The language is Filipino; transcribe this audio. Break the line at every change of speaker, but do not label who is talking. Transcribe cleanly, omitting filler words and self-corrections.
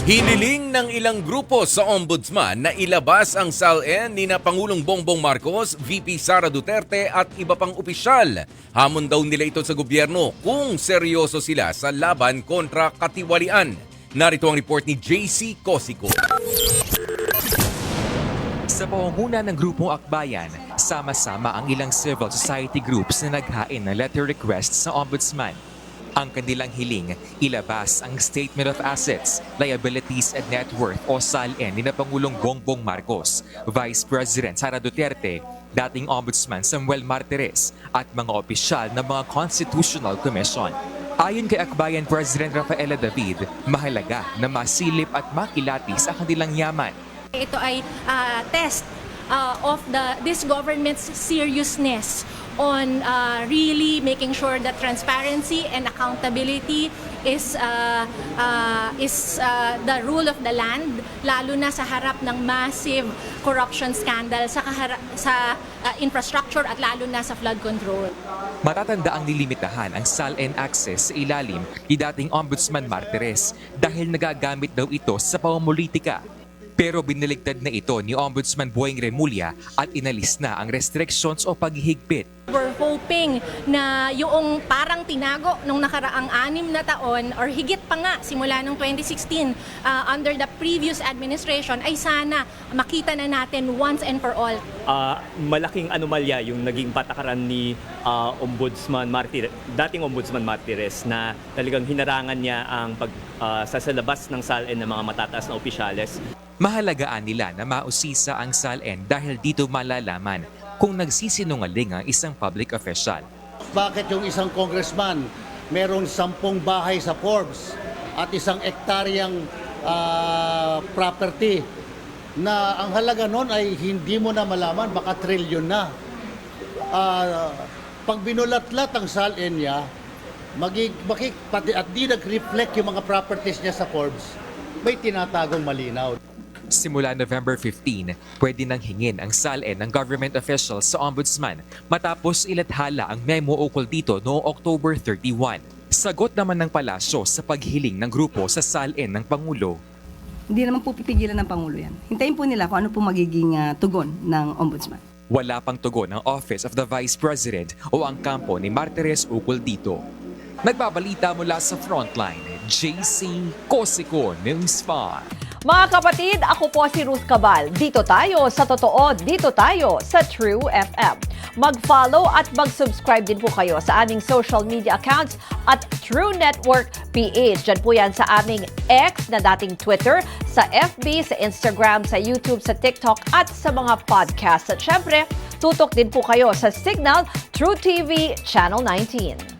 Hiniling ng ilang grupo sa Ombudsman na ilabas ang SALN ni na Pangulong Bongbong Marcos, VP Sara Duterte at iba pang opisyal. Hamon daw nila ito sa gobyerno kung seryoso sila sa laban kontra katiwalian. Narito ang report ni JC Cosico.
Sa pangunguna ng grupong Akbayan, sama-sama ang ilang civil society groups na naghain ng letter request sa Ombudsman. Ang kanilang hiling, ilabas ang Statement of Assets, Liabilities and Net Worth o SALN ni na Pangulong Bongbong Marcos, Vice President Sara Duterte, dating Ombudsman Samuel Martires at mga opisyal ng mga Constitutional Commission. Ayon kay Akbayan President Rafaela David, mahalaga na masilip at makilatis ang kanilang yaman.
Ito ay test of this government's seriousness on really making sure that transparency and accountability is the rule of the land, lalo na sa harap ng massive corruption scandal sa infrastructure at lalo na sa flood control.
Matatanda ang nilimitahan ang SALN access sa ilalim ni dating Ombudsman Martires dahil nagagamit daw ito sa pamumulitika. Pero biniligtad na ito ni Ombudsman Boying Remulla at inalis na ang restrictions o paghihigpit.
We're hoping na yung parang tinago nung nakaraang 6 na taon or higit pa nga simula nung 2016 under the previous administration ay sana makita na natin once and for all.
Malaking anomalya yung naging patakaran ni dating Ombudsman Martires na talagang hinarangan niya ang pagsasalabas ng SALN ng mga matataas na opisyales.
Mahalagaan nila na mausisa ang SALN dahil dito malalaman kung nagsisinungaling ang isang public official.
Bakit yung isang congressman merong 10 bahay sa Forbes at 1 hektaryang property na ang halaga nun ay hindi mo na malaman, baka trilyon na. Pag binulat-lat ang SALN niya, at di nag-reflect yung mga properties niya sa Forbes, may tinatagong malinaw.
Simula November 15, pwede nang hingin ang SALN ng government officials sa Ombudsman matapos ilathala ang memo ukol dito noong October 31. Sagot naman ng palasyo sa paghiling ng grupo sa SALN ng Pangulo.
Hindi naman po pipigilan ng Pangulo yan. Hintayin po nila kung ano po magiging tugon ng Ombudsman.
Wala pang tugon ng Office of the Vice President o ang kampo ni Martires ukol dito. Nagbabalita mula sa Frontline, JC Cosico, News 5.
Mga kapatid, ako po si Ruth Cabal. Dito tayo sa totoo, dito tayo sa True FM. Mag-follow at mag-subscribe din po kayo sa aming social media accounts at True Network PH. Diyan po yan sa aming X na dating Twitter, sa FB, sa Instagram, sa YouTube, sa TikTok at sa mga podcast. At syempre, tutok din po kayo sa Signal True TV Channel 19.